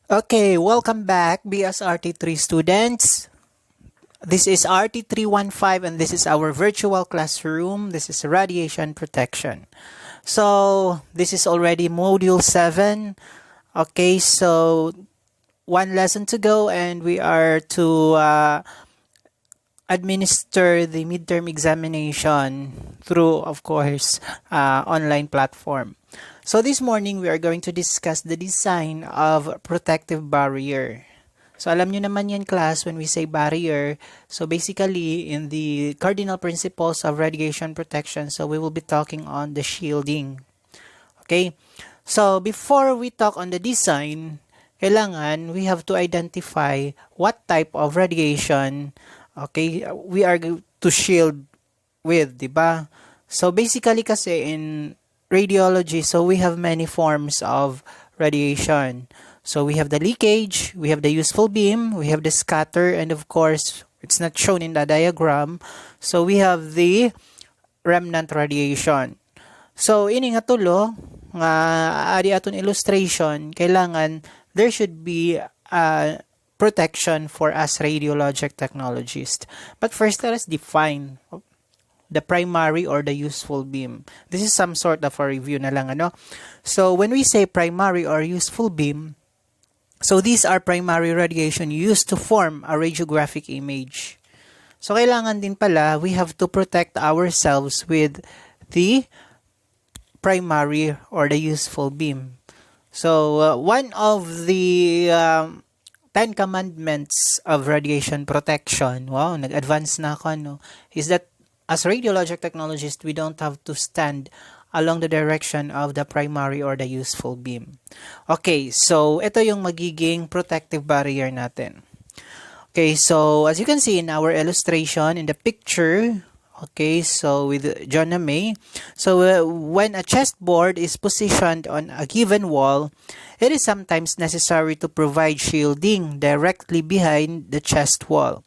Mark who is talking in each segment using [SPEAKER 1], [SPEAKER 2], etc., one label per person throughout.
[SPEAKER 1] Okay, welcome back, BSRT3 students. This is RT315 and this is our virtual classroom. This is radiation protection. So, this is already module 7. Okay, so one lesson to go and we are to administer the midterm examination through, of course, online platform. So this morning, we are going to discuss the design of protective barrier. So alam nyo naman yan class when we say barrier. So basically in the cardinal principles of radiation protection, so we will be talking on the shielding. Okay? So before we talk on the design, kailangan we have to identify what type of radiation we are to shield with, di ba? So basically kasi in radiology, so we have many forms of radiation. So we have the leakage, we have the useful beam, we have the scatter, and of course, it's not shown in the diagram. So we have the remnant radiation. So ini nga tulo nga adi aton illustration, kailangan there should be protection for us radiologic technologists. But first, let us define the primary or the useful beam. This is some sort of a review na lang, ano? So, when we say primary or useful beam, so these are primary radiation used to form a radiographic image. So, kailangan din pala, we have to protect ourselves with the primary or the useful beam. So, one of the 10 commandments of radiation protection, wow, nag-advance na ako, no, is that as radiologic technologists, we don't have to stand along the direction of the primary or the useful beam. Okay, so ito yung magiging protective barrier natin. Okay, so as you can see in our illustration, in the picture, okay, so with John May, so when a chessboard is positioned on a given wall, it is sometimes necessary to provide shielding directly behind the chest wall,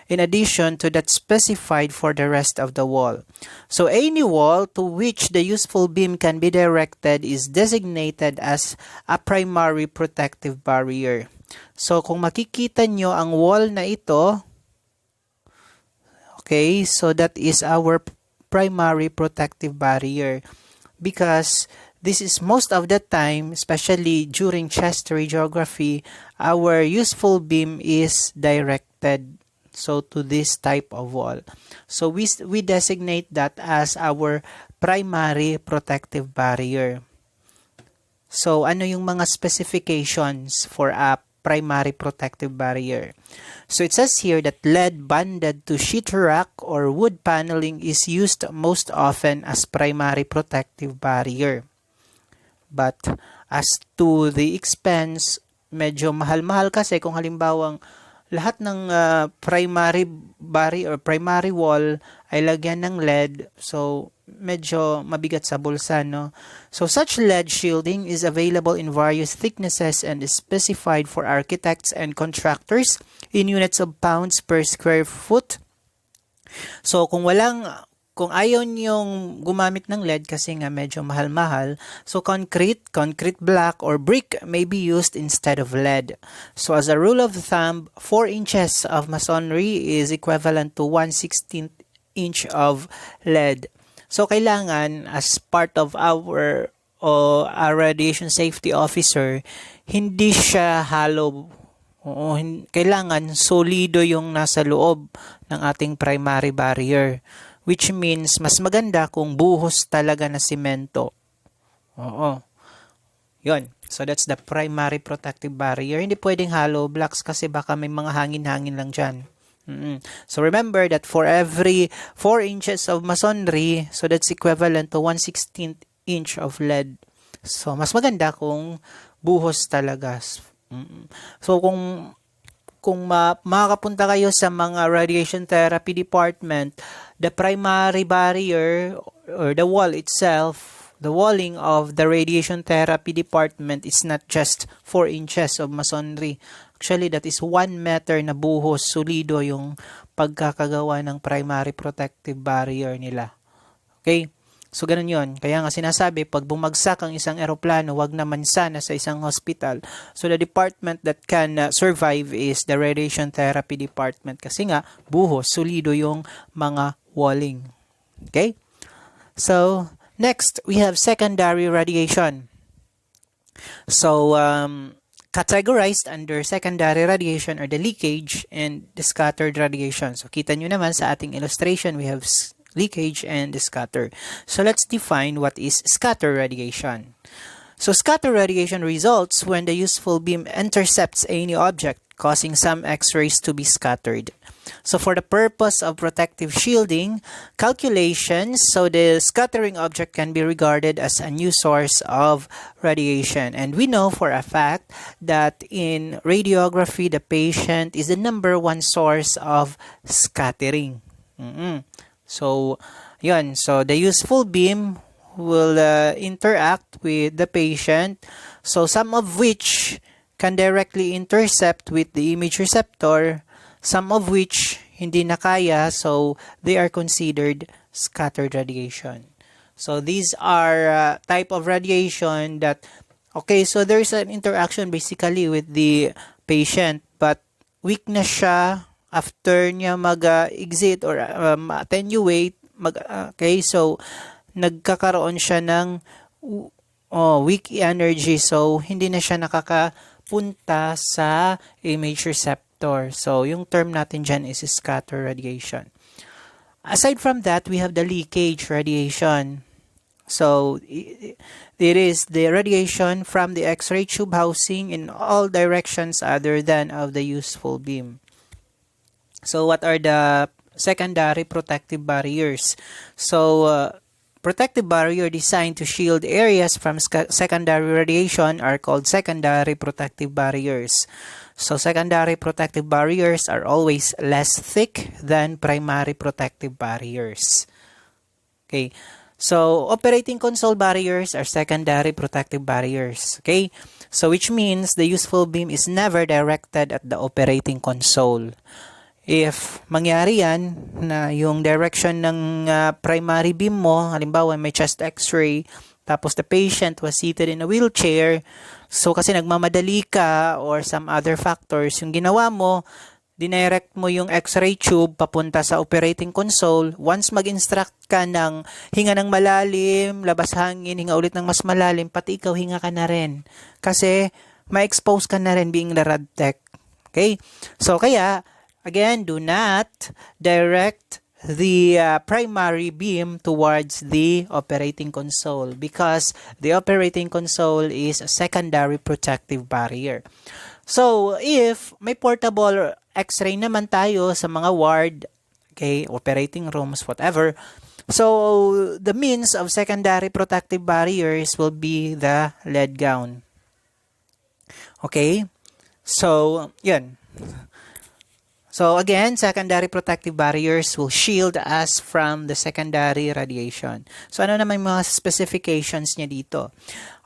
[SPEAKER 1] in addition to that specified for the rest of the wall. So any wall to which the useful beam can be directed is designated as a primary protective barrier. So kung makikita nyo ang wall na ito, okay, so that is our primary protective barrier, because this is most of the time, especially during chest radiography, our useful beam is directed to this type of wall. So we designate that as our primary protective barrier. So ano yung mga specifications for a primary protective barrier? So it says here that lead bonded to sheetrock or wood paneling is used most often as primary protective barrier. But as to the expense, medyo mahal-mahal kasi kung halimbawang lahat ng primary barrier or primary wall ay lagyan ng lead, so medyo mabigat sa bulsa, no? So such lead shielding is available in various thicknesses and is specified for architects and contractors in units of pounds per square foot. So kung ayaw niyong gumamit ng lead kasi nga medyo mahal-mahal, so concrete block, or brick may be used instead of lead. So as a rule of thumb, 4 inches of masonry is equivalent to 1/16 inch of lead. So kailangan, as part of our radiation safety officer, hindi siya hollow. Kailangan solido yung nasa loob ng ating primary barrier. Which means, mas maganda kung buhos talaga na simento. Yun. So, that's the primary protective barrier. Hindi pwedeng hollow blocks kasi baka may mga hangin-hangin lang dyan. So, remember that for every 4 inches of masonry, so that's equivalent to 1/16 inch of lead. So, mas maganda kung buhos talaga. So, kung makakapunta kayo sa mga radiation therapy department, the primary barrier or the wall itself, the walling of the radiation therapy department is not just 4 inches of masonry. Actually, that is 1 meter na buhos, solido yung pagkakagawa ng primary protective barrier nila. Okay? So, ganun yun. Kaya nga sinasabi, pag bumagsak ang isang eroplano, wag naman sana sa isang hospital. So, the department that can survive is the radiation therapy department. Kasi nga, buhos, solido yung mga walling. Okay? So, next, we have secondary radiation. So, categorized under secondary radiation are the leakage and the scattered radiation. So, kita nyo naman sa ating illustration, we have leakage and scatter. So, let's define what is scatter radiation. So, scatter radiation results when the useful beam intercepts any object, causing some X-rays to be scattered. So, for the purpose of protective shielding calculations, so the scattering object can be regarded as a new source of radiation. And we know for a fact that in radiography, the patient is the number one source of scattering. So, yun. So, the useful beam will interact with the patient. So, some of which can directly intercept with the image receptor, some of which hindi na kaya, so they are considered scattered radiation. So, these are type of radiation that, okay, so there's an interaction basically with the patient, but weak na siya after niya mag-exit or attenuate, okay, so nagkakaroon siya ng weak energy, so hindi na siya nakakapunta sa image receptor. So, yung term natin dyan is scatter radiation. Aside from that, we have the leakage radiation. So, it is the radiation from the X-ray tube housing in all directions other than of the useful beam. So, what are the secondary protective barriers? So, protective barrier designed to shield areas from secondary radiation are called secondary protective barriers. So, secondary protective barriers are always less thick than primary protective barriers. Okay. So, operating console barriers are secondary protective barriers. Okay. So, which means the useful beam is never directed at the operating console. If mangyari yan, na yung direction ng primary beam mo, halimbawa may chest x-ray, tapos the patient was seated in a wheelchair, so kasi nagmamadali ka or some other factors, yung ginawa mo, dinirect mo yung x-ray tube papunta sa operating console. Once mag-instruct ka ng hinga ng malalim, labas hangin, hinga ulit ng mas malalim, pati ikaw hinga ka na rin. Kasi ma-expose ka na rin being the rad tech. Okay? So kaya, again, do not direct the primary beam towards the operating console because the operating console is a secondary protective barrier. So, if may portable x-ray naman tayo sa mga ward, okay, operating rooms, whatever, so the means of secondary protective barriers will be the lead gown. Okay? So, yun. So again, secondary protective barriers will shield us from the secondary radiation. So ano naman mga specifications niya dito?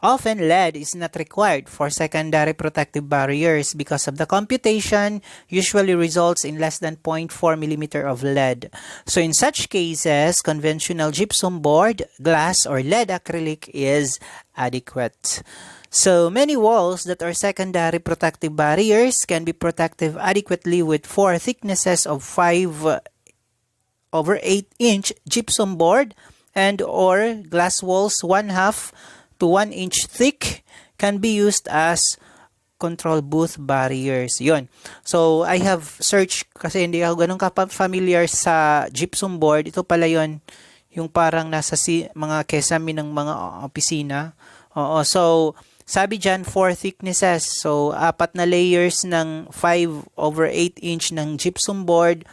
[SPEAKER 1] Often, lead is not required for secondary protective barriers because of the computation usually results in less than 0.4 mm of lead. So in such cases, conventional gypsum board, glass, or lead acrylic is adequate. So, many walls that are secondary protective barriers can be protective adequately with 4 thicknesses of 5/8 inch gypsum board and or glass walls 1/2 to 1 inch thick can be used as control booth barriers. Yun. So, I have searched kasi hindi ako ganun ka-familiar sa gypsum board. Ito pala yun, yung parang nasa mga kesame ng mga opisina. Oo, so sabi dyan, 4 thicknesses. So, 4 na layers ng 5/8 inch ng gypsum board.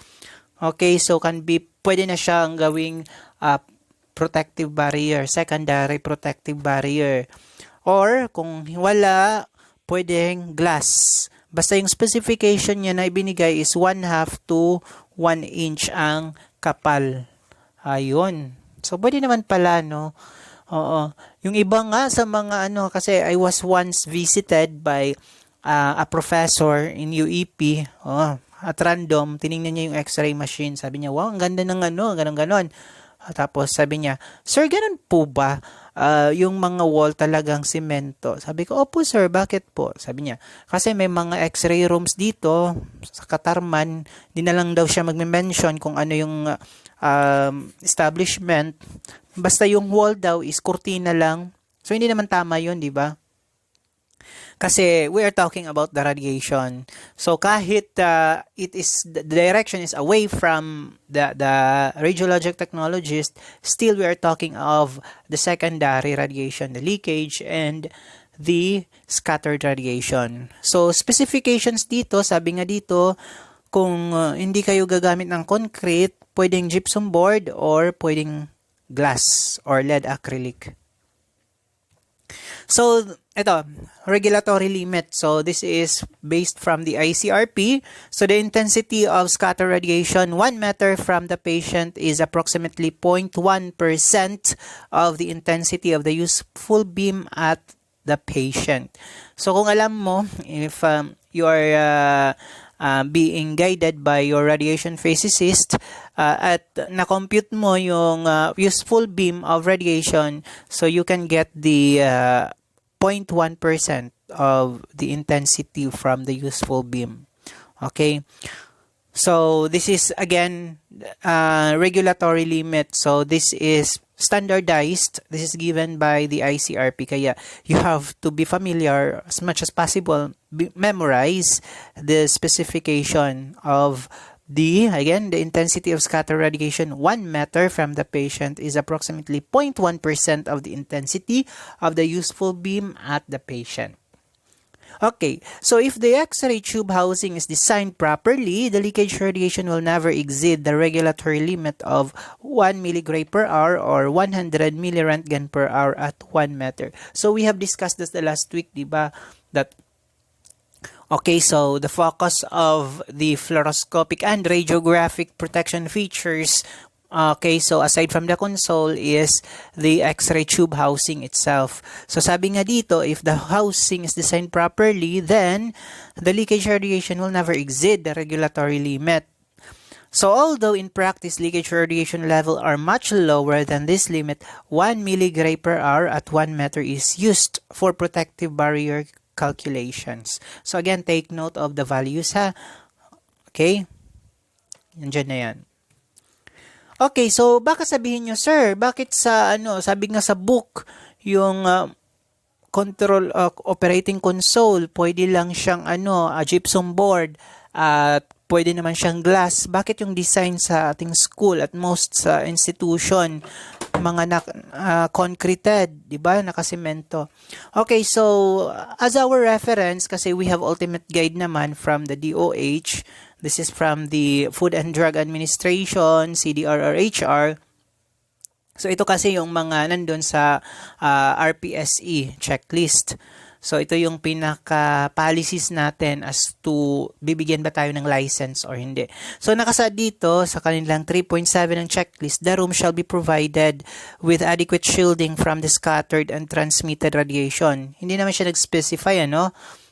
[SPEAKER 1] Okay, so pwede na siyang gawing protective barrier, secondary protective barrier. Or, kung wala, pwedeng glass. Basta yung specification niya na ibinigay is 1/2 to 1 inch ang kapal. Ayun. So, pwede naman pala, no? Oo. Yung iba nga sa mga kasi I was once visited by a professor in UEP. At random, tiningnan niya yung x-ray machine. Sabi niya, wow, ang ganda ng ganon-ganon. Tapos sabi niya, "Sir, ganun po ba? Yung mga wall talagang semento?" Sabi ko, "Opo sir, bakit po?" Sabi niya, "Kasi may mga x-ray rooms dito sa Katarman." Di na lang daw siya magme-mention kung ano yung establishment. Basta yung wall daw is kurtina lang. So, hindi naman tama yun, di ba? Kasi we are talking about the radiation. So kahit the direction is away from the radiologic technologist, still we are talking of the secondary radiation, the leakage and the scattered radiation. So specifications dito, sabi nga dito, kung hindi kayo gagamit ng concrete, pwedeng gypsum board or pwedeng glass or lead acrylic. So, ito, regulatory limit. So, this is based from the ICRP. So, the intensity of scatter radiation 1 meter from the patient is approximately 0.1% of the intensity of the useful beam at the patient. So, kung alam mo, if you are being guided by your radiation physicist at na-compute mo yung useful beam of radiation, so you can get the 0.1% of the intensity from the useful beam. Okay? So, this is, again, regulatory limit. So, this is standardized. This is given by the ICRP. Kaya, you have to be familiar as much as possible. Memorize the specification of the intensity of scatter radiation 1 meter from the patient is approximately 0.1% of the intensity of the useful beam at the patient. Okay, so if the X-ray tube housing is designed properly, the leakage radiation will never exceed the regulatory limit of 1 milligray per hour or 100 milliröntgen per hour at 1 meter. So we have discussed this the last week, diba? Okay, so the focus of the fluoroscopic and radiographic protection features, okay, so aside from the console is the X-ray tube housing itself. So sabi nga dito, if the housing is designed properly, then the leakage radiation will never exceed the regulatory limit. So although in practice leakage radiation level are much lower than this limit, 1 milligray per hour at 1 meter is used for protective barrier calculations. So again, take note of the values ha. Okay? Nandiyan na yan. Okay, so baka sabihin nyo, sir, bakit sabi nga sa book, yung control operating console, pwede lang siyang gypsum board at pwede naman siyang glass. Bakit yung design sa ating school at most sa institution mga concreted, di ba? Nakasemento. Okay, so as our reference, kasi we have ultimate guide naman from the DOH. This is from the Food and Drug Administration, CDRRHR. So ito kasi yung mga nandun sa RPSE checklist. So ito yung pinaka-policies natin as to bibigyan ba tayo ng license or hindi. So nakasaad dito sa kanilang 3.7 ng checklist, the room shall be provided with adequate shielding from the scattered and transmitted radiation. Hindi naman siya nag-specify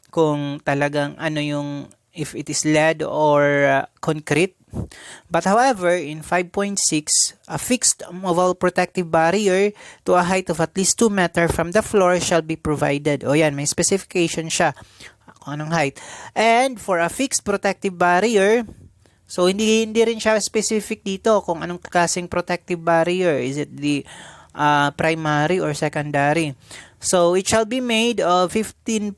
[SPEAKER 1] kung talagang yung if it is lead or concrete. But however, in 5.6, a fixed movable protective barrier to a height of at least 2 meter from the floor shall be provided. O yan, may specification siya kung anong height. And for a fixed protective barrier, so hindi rin siya specific dito kung anong klaseng protective barrier. Is it the primary or secondary? So it shall be made of 15.25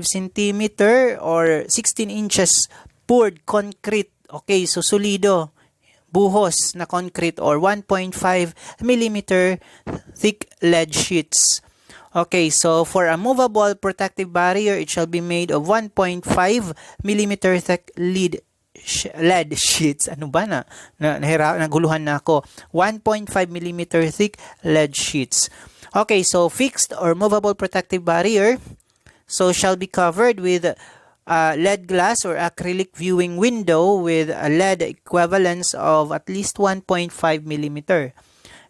[SPEAKER 1] centimeter or 16 inches poured concrete. Okay, so solido, buhos na concrete or 1.5 millimeter thick lead sheets. Okay, so for a movable protective barrier, it shall be made of 1.5 millimeter thick lead sheets. Ano ba naguluhan na ako. 1.5 millimeter thick lead sheets. Okay, so fixed or movable protective barrier, so shall be covered with lead glass or acrylic viewing window with a lead equivalence of at least 1.5 millimeter.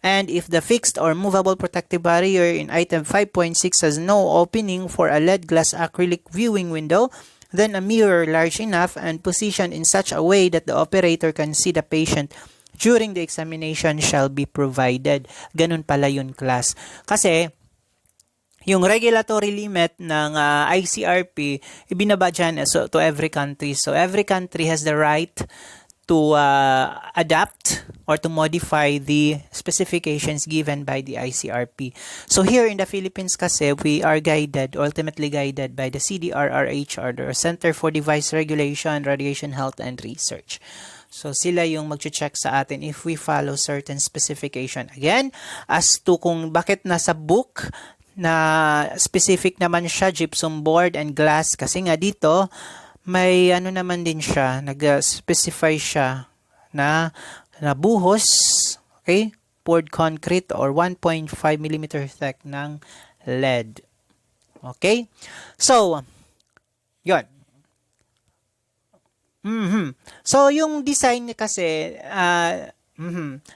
[SPEAKER 1] And if the fixed or movable protective barrier in item 5.6 has no opening for a lead glass acrylic viewing window, then a mirror large enough and positioned in such a way that the operator can see the patient during the examination shall be provided. Ganun pala yun, class. Kasi, yung regulatory limit ng ICRP, ibinaba dyan to every country. So, every country has the right to adapt or to modify the specifications given by the ICRP. So, here in the Philippines kasi, we are ultimately guided by the CDRRH, or the Center for Device Regulation, Radiation Health and Research. So, sila yung mag-check sa atin if we follow certain specification. Again, as to kung bakit nasa book na specific naman siya, gypsum board and glass, kasi nga dito may ano naman din siya, nag-specify siya na buhos, okay, poured concrete or 1.5 mm thick ng lead. Okay, so yun. So yung design kasi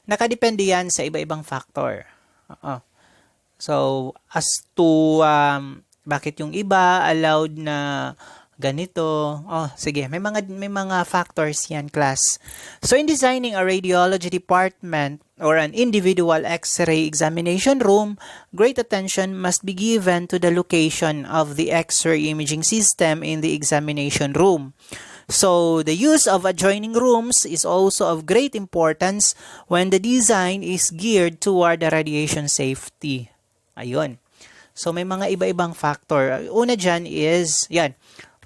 [SPEAKER 1] nakadepende yan sa iba-ibang factor. So, as to bakit yung iba allowed na ganito. Sige, may mga factors yan, class. So, in designing a radiology department or an individual X-ray examination room, great attention must be given to the location of the X-ray imaging system in the examination room. So, the use of adjoining rooms is also of great importance when the design is geared toward the radiation safety. Ayun. So, may mga iba-ibang factor. Una dyan is, yan.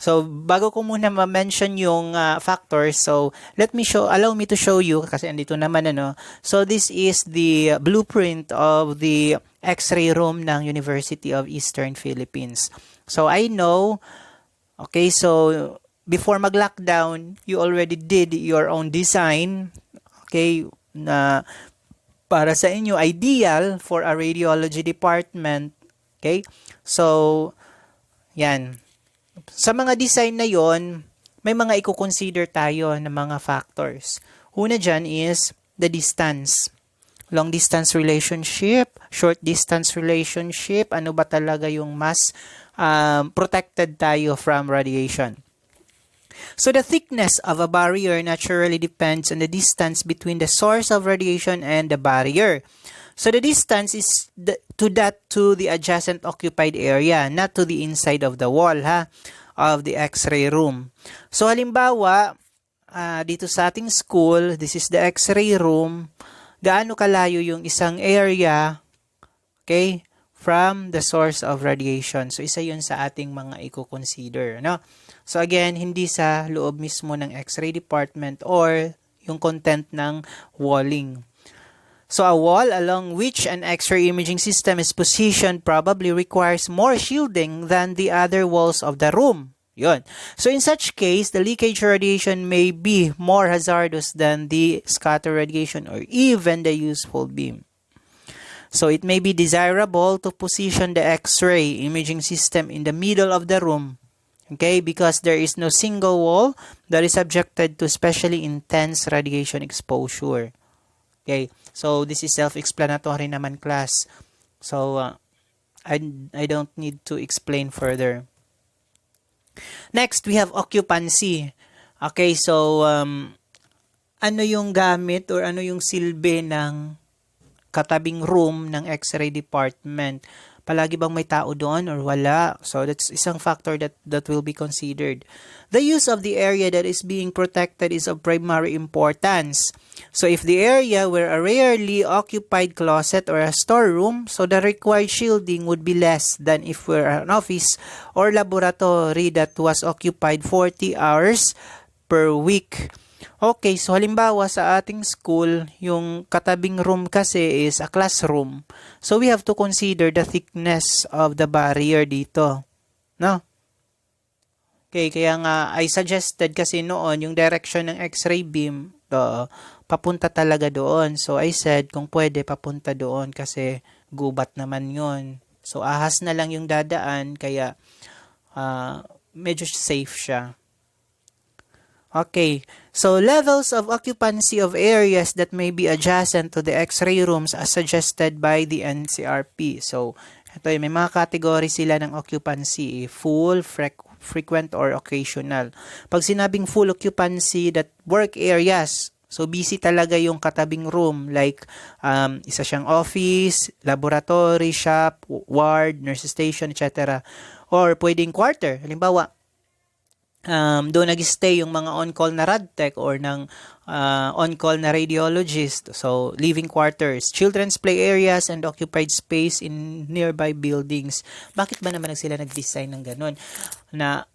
[SPEAKER 1] So, bago ko muna ma-mention yung factors, so, allow me to show you, kasi andito naman, So, this is the blueprint of the X-ray room ng University of Eastern Philippines. So, I know, okay, so, before mag-lockdown, you already did your own design, okay, na para sa inyo, ideal for a radiology department. Okay? So, yan. Sa mga design na yon, may mga i-consider tayo na mga factors. Una dyan is the distance. Long distance relationship, short distance relationship, ano ba talaga yung mas protected tayo from radiation. So the thickness of a barrier naturally depends on the distance between the source of radiation and the barrier. So the distance is to the adjacent occupied area, not to the inside of the wall of the X-ray room. So halimbawa, dito sa ating school, this is the X-ray room. Gaano kalayo yung isang area, okay, from the source of radiation. So isa yun sa ating mga i-consider, no? So again, hindi sa loob mismo ng X-ray department or yung content ng walling. So a wall along which an X-ray imaging system is positioned probably requires more shielding than the other walls of the room. Yun. So in such case, the leakage radiation may be more hazardous than the scatter radiation or even the useful beam. So it may be desirable to position the X-ray imaging system in the middle of the room. Okay, because there is no single wall that is subjected to especially intense radiation exposure. Okay, so this is self-explanatory naman, class. So, I don't need to explain further. Next, we have occupancy. Okay, so, ano yung gamit or ano yung silbi ng katabing room ng X-ray department? Palagi bang may tao doon or wala? So, that's isang factor that will be considered. The use of the area that is being protected is of primary importance. So, if the area were a rarely occupied closet or a storeroom, so the required shielding would be less than if were an office or laboratory that was occupied 40 hours per week. Okay, so halimbawa sa ating school, yung katabing room kasi is a classroom. So we have to consider the thickness of the barrier dito. No? Okay, kaya nga I suggested kasi noon yung direction ng X-ray beam, papunta talaga doon. So I said kung pwede papunta doon kasi gubat naman yun. So ahas na lang yung dadaan kaya medyo safe siya. Okay, so levels of occupancy of areas that may be adjacent to the X-ray rooms as suggested by the NCRP. So, ito may mga category sila ng occupancy, full, frequent, or occasional. Pag sinabing full occupancy, that work areas, So, busy talaga yung katabing room. Like, isa siyang office, laboratory, shop, ward, nurse station, etc. Or pwedeng quarter. Halimbawa, doon nag-stay yung mga on-call na radtech or ng on-call na radiologist. So, living quarters, children's play areas, and occupied space in nearby buildings. Bakit ba naman sila nag-design ng ganun? Na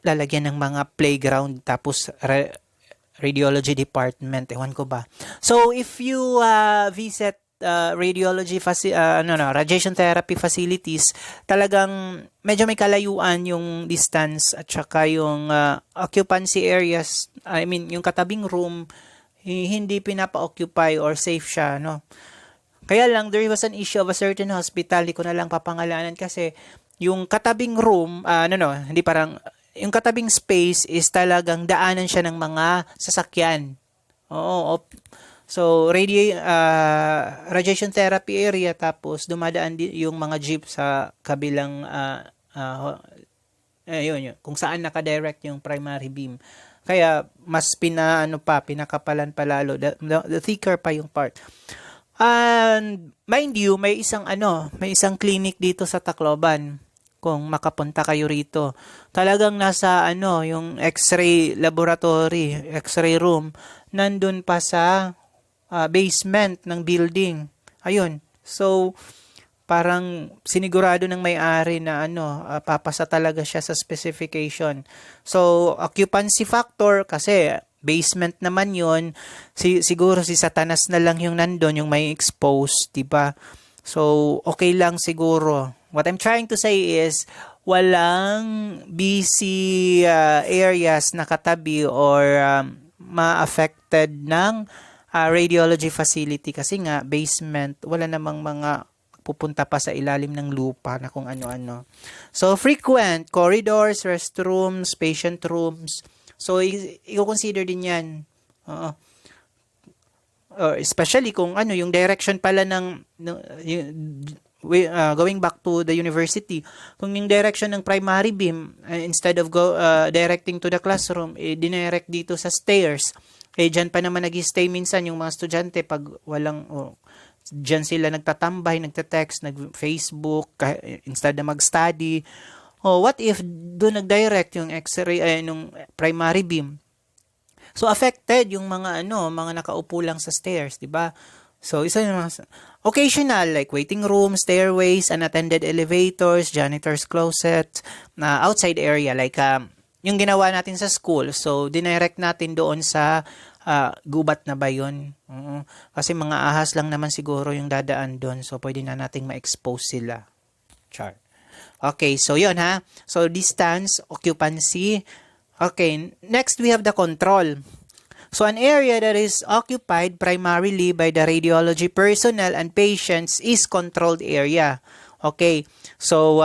[SPEAKER 1] lalagyan ng mga playground tapos radiology department. Ewan ko ba. So, if you visit radiation therapy facilities, talagang medyo may kalayuan yung distance at saka yung occupancy areas, I mean, yung katabing room, hindi pinapa-occupy or safe siya, no? Kaya lang, there was an issue of a certain hospital, di ko na lang papangalanan kasi yung katabing room, hindi parang, yung katabing space is talagang daanan siya ng mga sasakyan. Oo, so, radiation therapy area, tapos dumadaan yung mga jeep sa kabilang, yun, kung saan nakadirect yung primary beam. Kaya, mas pinakapalan palalo, the thicker pa yung part. And, mind you, may isang clinic dito sa Tacloban. Kung makapunta kayo rito. Talagang nasa yung X-ray laboratory, X-ray room, nandun pa sa basement ng building. Ayun. So, parang sinigurado ng may-ari na papasa talaga siya sa specification. So, occupancy factor kasi basement naman yon, siguro si Satanas na lang yung nandun, yung may exposed, diba? So, okay lang siguro. What I'm trying to say is, walang busy areas na katabi or ma-affected ng radiology facility kasi nga, basement, wala namang mga pupunta pa sa ilalim ng lupa na kung ano-ano. So, frequent corridors, restrooms, patient rooms. So, i-consider din yan. Especially kung yung direction pala going back to the university, kung yung direction ng primary beam, instead of directing to the classroom, dinirect dito sa stairs. Dyan pa naman nag-stay minsan yung mga estudyante pag walang, dyan sila nagtatambay, nagte-text, nag-Facebook, instead na mag-study. What if doon nag-direct yung X-ray, nung primary beam? So, affected yung mga nakaupo lang sa stairs, di ba? So, isa yung mga occasional, like waiting rooms, stairways, unattended elevators, janitor's closet, outside area, like yung ginawa natin sa school. So, dinirect natin doon sa gubat na ba yun? Kasi mga ahas lang naman siguro yung dadaan doon. So, pwede na nating ma-expose sila. Char. Okay, so yun ha. So, distance, occupancy. Okay, next we have the control. So, an area that is occupied primarily by the radiology personnel and patients is controlled area. Okay, so,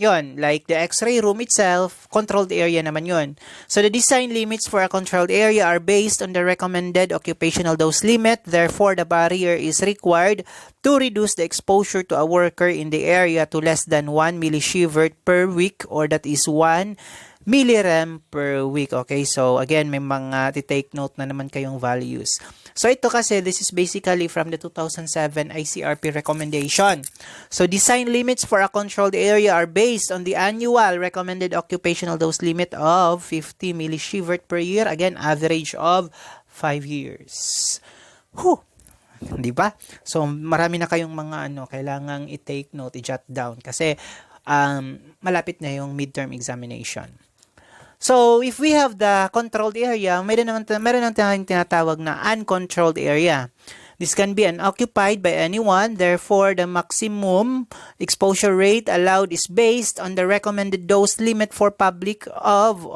[SPEAKER 1] yun, like the X-ray room itself, controlled area naman yun. So, the design limits for a controlled area are based on the recommended occupational dose limit. Therefore, the barrier is required to reduce the exposure to a worker in the area to less than 1 millisievert per week, or that is 1 millirem per week. Okay, so again, may mga take note na naman kayong values. So ito kasi, this is basically from the 2007 ICRP recommendation. So design limits for a controlled area are based on the annual recommended occupational dose limit of 50 millisievert per year. Again, average of 5 years. Di ba? So marami na kayong mga kailangang i-take note, i-jot down kasi malapit na yung midterm examination. So, if we have the controlled area, meron tayong tinatawag na uncontrolled area. This can be unoccupied by anyone. Therefore, the maximum exposure rate allowed is based on the recommended dose limit for public of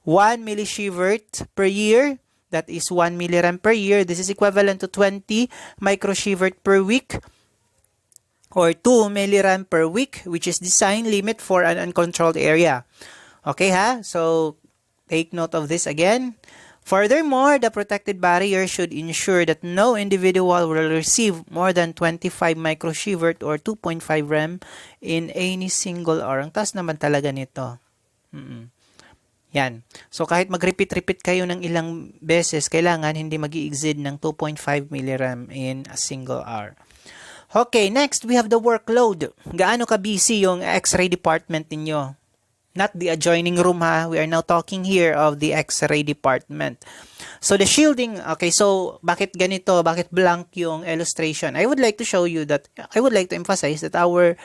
[SPEAKER 1] 1 millisievert per year. That is 1 millirem per year. This is equivalent to 20 microsievert per week, or 2 millirem per week, which is design limit for an uncontrolled area. Okay ha? So, take note of this again. Furthermore, the protected barrier should ensure that no individual will receive more than 25 microsievert or 2.5 rem in any single hour. Ang taas naman talaga nito. Yan. So kahit mag-repeat-repeat kayo ng ilang beses, kailangan hindi mag-i-exceed ng 2.5 milliram in a single hour. Okay, next we have the workload. Gaano ka-busy yung X-ray department ninyo? Not the adjoining room ha. We are now talking here of the X-ray department. So the shielding, okay, so bakit ganito? Bakit blank yung illustration? I would like to show you that, I would like to emphasize that our,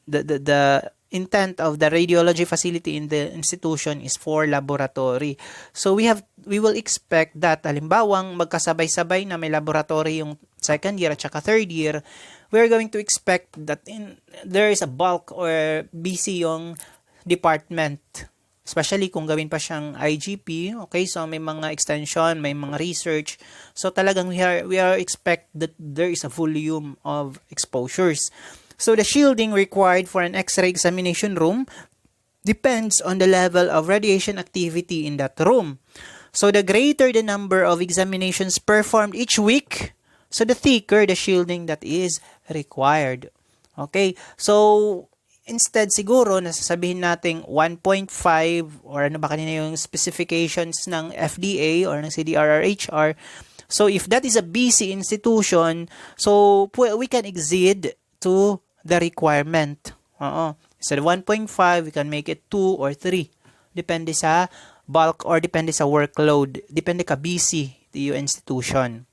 [SPEAKER 1] the intent of the radiology facility in the institution is for laboratory. So we will expect that halimbawang magkasabay-sabay na may laboratory yung second year at saka third year, we're going to expect that there is a bulk or busy yung department. Especially kung gawin pa siyang IGP, okay? So may mga extension, may mga research. So talagang we are expect that there is a volume of exposures. So the shielding required for an X-ray examination room depends on the level of radiation activity in that room. So the greater the number of examinations performed each week, so the thicker the shielding that is required. Okay? So instead siguro nasasabihin nating 1.5 or ano ba kanina yung specifications ng FDA or ng CDRRHR. So if that is a busy institution, so we can exceed to the requirement. Instead of 1.5, we can make it 2 or 3. Depende sa bulk or depende sa workload. Depende ka busy yung institution.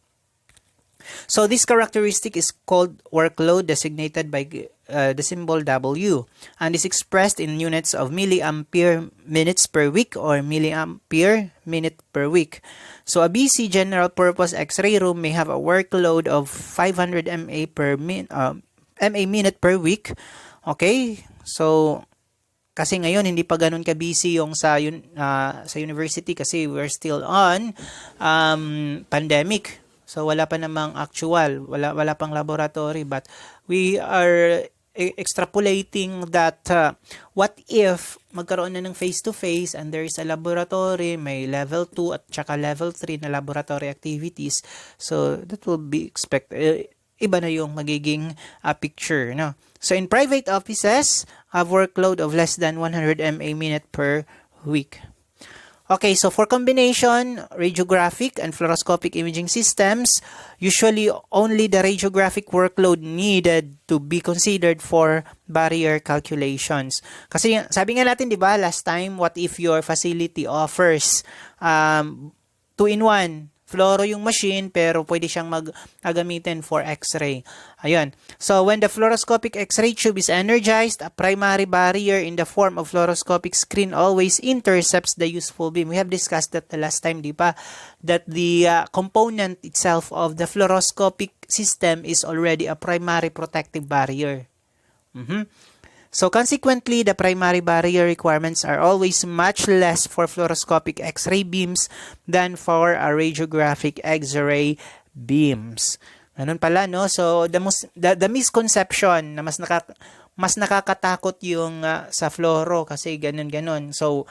[SPEAKER 1] So this characteristic is called workload, designated by the symbol W, and is expressed in units of milliampere minutes per week or milliampere minute per week. So a busy general purpose X-ray room may have a workload of 500 MA minute per week. Okay? So kasi ngayon hindi pa ganoon ka busy yung sa university kasi we're still on pandemic. So wala pa namang actual, wala pang laboratory, but we are extrapolating that what if magkaroon na ng face-to-face and there is a laboratory, may level 2 at saka level 3 na laboratory activities. So that will be expected. Iba na yung magiging picture, no? So in private offices, have workload of less than 100 MA minute per week. Okay, so for combination, radiographic and fluoroscopic imaging systems, usually only the radiographic workload needed to be considered for barrier calculations. Kasi sabi nga natin, di ba, last time, what if your facility offers 2-in-1? Fluoro yung machine, pero pwede siyang gamitin for X-ray. Ayun. So, when the fluoroscopic X-ray tube is energized, a primary barrier in the form of fluoroscopic screen always intercepts the useful beam. We have discussed that the last time, di ba? That the component itself of the fluoroscopic system is already a primary protective barrier. So consequently, the primary barrier requirements are always much less for fluoroscopic X-ray beams than for a radiographic X-ray beams. Ganun pala, no? So the misconception na mas nakakatakot yung sa fluoro kasi ganun. So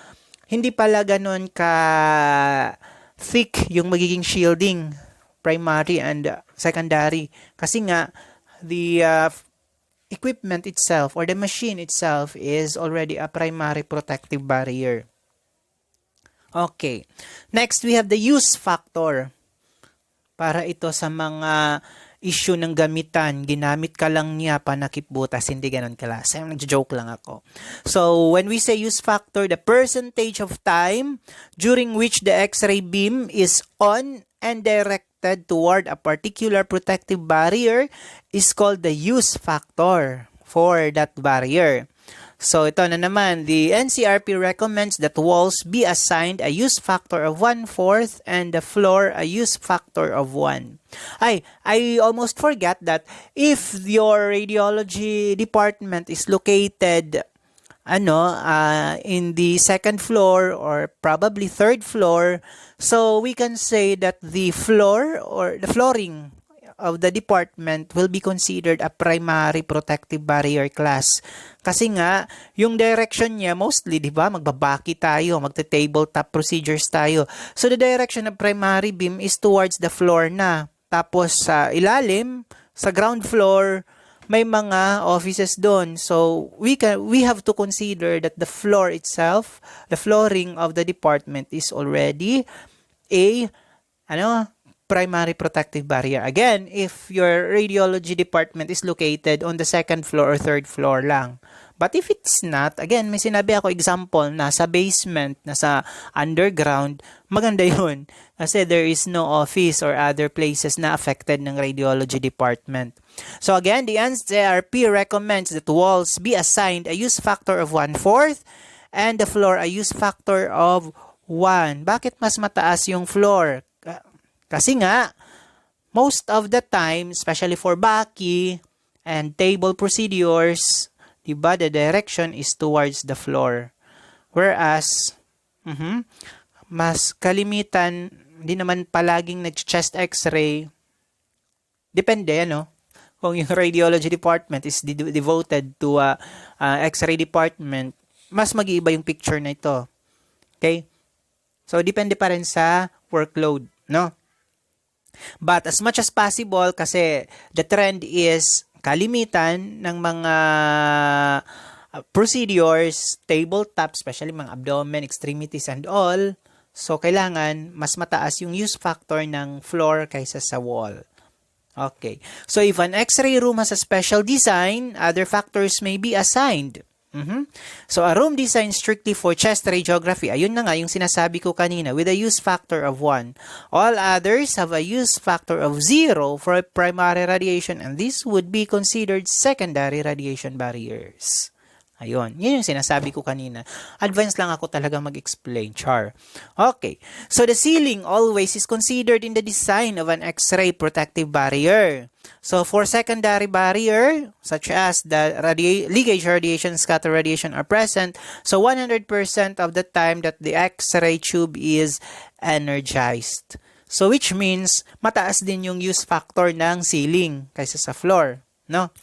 [SPEAKER 1] hindi pala ganun ka thick yung magiging shielding, primary and secondary. Kasi nga the equipment itself or the machine itself is already a primary protective barrier. Okay. Next, we have the use factor. Para ito sa mga issue ng gamitan, ginamit ka lang niya panakipbutas, hindi ganun klase. Nag-joke lang ako. So, when we say use factor, the percentage of time during which the X-ray beam is on and directed toward a particular protective barrier is called the use factor for that barrier. So ito na naman, the NCRP recommends that walls be assigned a use factor of 1/4 and the floor a use factor of 1. I almost forgot that if your radiology department is located in the second floor or probably third floor, so we can say that the floor or the flooring of the department will be considered a primary protective barrier class. Kasi nga, yung direction niya mostly, di ba, magbabaki tayo, magta-tabletop procedures tayo. So the direction of primary beam is towards the floor na. Tapos sa ilalim, sa ground floor, may mga offices doon. So we have to consider that the floor itself, the flooring of the department is already a primary protective barrier. Again, if your radiology department is located on the second floor or third floor lang. But if it's not, again, may sinabi ako example, nasa basement, nasa underground, maganda yun. Kasi there is no office or other places na affected ng radiology department. So again, the NCRP recommends that walls be assigned a use factor of 1/4 and the floor a use factor of 1. Bakit mas mataas yung floor? Kasi nga, most of the time, especially for Baki and table procedures, diba, the direction is towards the floor. Whereas, mas kalimitan, hindi naman palaging nag-chest x-ray. Depende, kung yung radiology department is devoted to x-ray department, mas mag-iiba yung picture na ito. Okay? So, depende pa rin sa workload, no? But as much as possible, kasi the trend is kalimitan ng mga procedures, tabletop, especially mga abdomen, extremities, and all. So, kailangan mas mataas yung use factor ng floor kaysa sa wall. Okay. So, if an X-ray room has a special design, other factors may be assigned. So, a room designed strictly for chest radiography, ayun na nga yung sinasabi ko kanina, with a use factor of 1. All others have a use factor of 0 for primary radiation, and this would be considered secondary radiation barriers. Ayun, yun yung sinasabi ko kanina. Advance lang ako talaga mag-explain, char. Okay, so the ceiling always is considered in the design of an X-ray protective barrier. So for secondary barrier, such as the leakage radiation, scatter radiation are present, so 100% of the time that the X-ray tube is energized. So which means, mataas din yung use factor ng ceiling kaysa sa floor, no?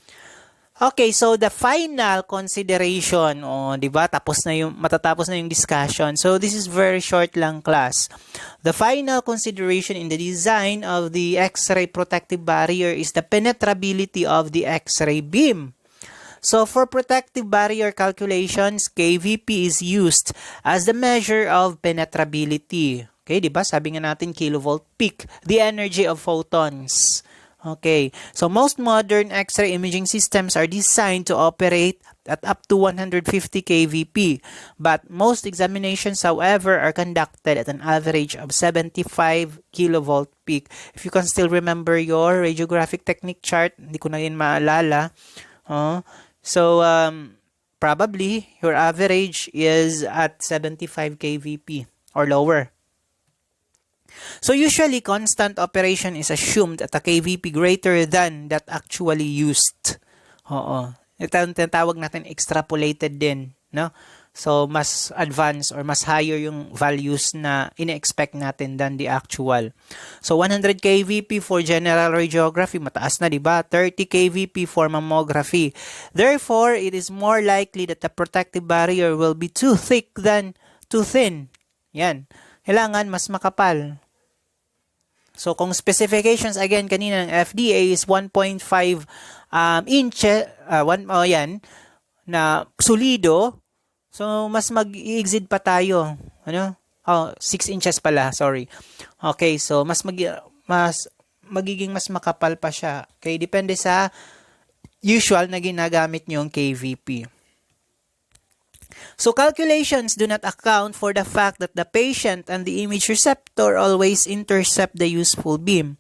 [SPEAKER 1] Okay, so the final consideration, di ba? Matatapos na yung discussion. So this is very short lang, class. The final consideration in the design of the X-ray protective barrier is the penetrability of the X-ray beam. So for protective barrier calculations, KVP is used as the measure of penetrability. Okay, di ba? Sabi nga natin kilovolt peak, the energy of photons. Okay, so most modern X-ray imaging systems are designed to operate at up to 150 kVp, but most examinations, however, are conducted at an average of 75 kilovolt peak. If you can still remember your radiographic technique chart, hindi ko na yun maalala. So, probably, your average is at 75 kVp or lower. So usually, constant operation is assumed at a kVp greater than that actually used. Ito ang tinatawag natin extrapolated din, no? So, mas advanced or mas higher yung values na ina-expect natin than the actual. So, 100 kVp for general radiography, mataas na, di ba? 30 kVp for mammography. Therefore, it is more likely that the protective barrier will be too thick than too thin. Yan. Kailangan mas makapal. So, kung specifications, again, kanina ng FDA is 1.5 inches, na solido. So, mas mag-i-exceed pa tayo. 6 inches pala, sorry. Okay, so, magiging mas makapal pa siya. Okay, depende sa usual na ginagamit nyo yung KVP. So, calculations do not account for the fact that the patient and the image receptor always intercept the useful beam.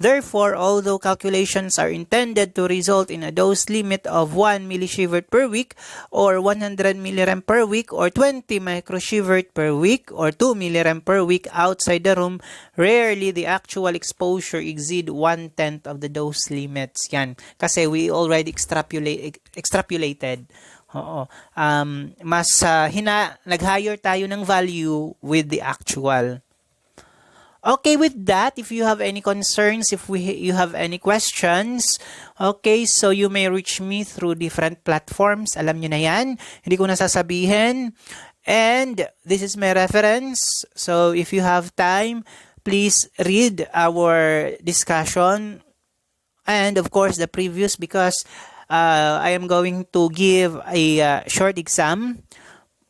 [SPEAKER 1] Therefore, although calculations are intended to result in a dose limit of 1 millisievert per week or 100 millirem per week or 20 microsievert per week or 2 millirem per week outside the room, rarely the actual exposure exceed 1/10 of the dose limits. Yan. Kasi we already extrapolated. Nag-higher tayo ng value with the actual. Okay, with that, if you have any concerns, you have any questions, okay, so you may reach me through different platforms. Alam nyo na yan. Hindi ko nasasabihin. And this is my reference. So if you have time, please read our discussion and of course the previous, because I am going to give a short exam,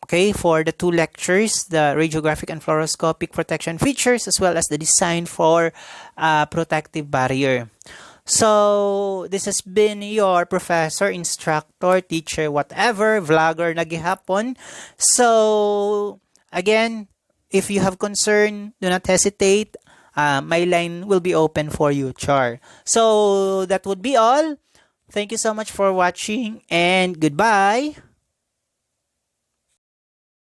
[SPEAKER 1] okay, for the two lectures, the radiographic and fluoroscopic protection features, as well as the design for protective barrier. So, this has been your professor, instructor, teacher, whatever, vlogger na gihapon. So, again, if you have concern, do not hesitate. My line will be open for you, Char. So, that would be all. Thank you so much for watching and goodbye.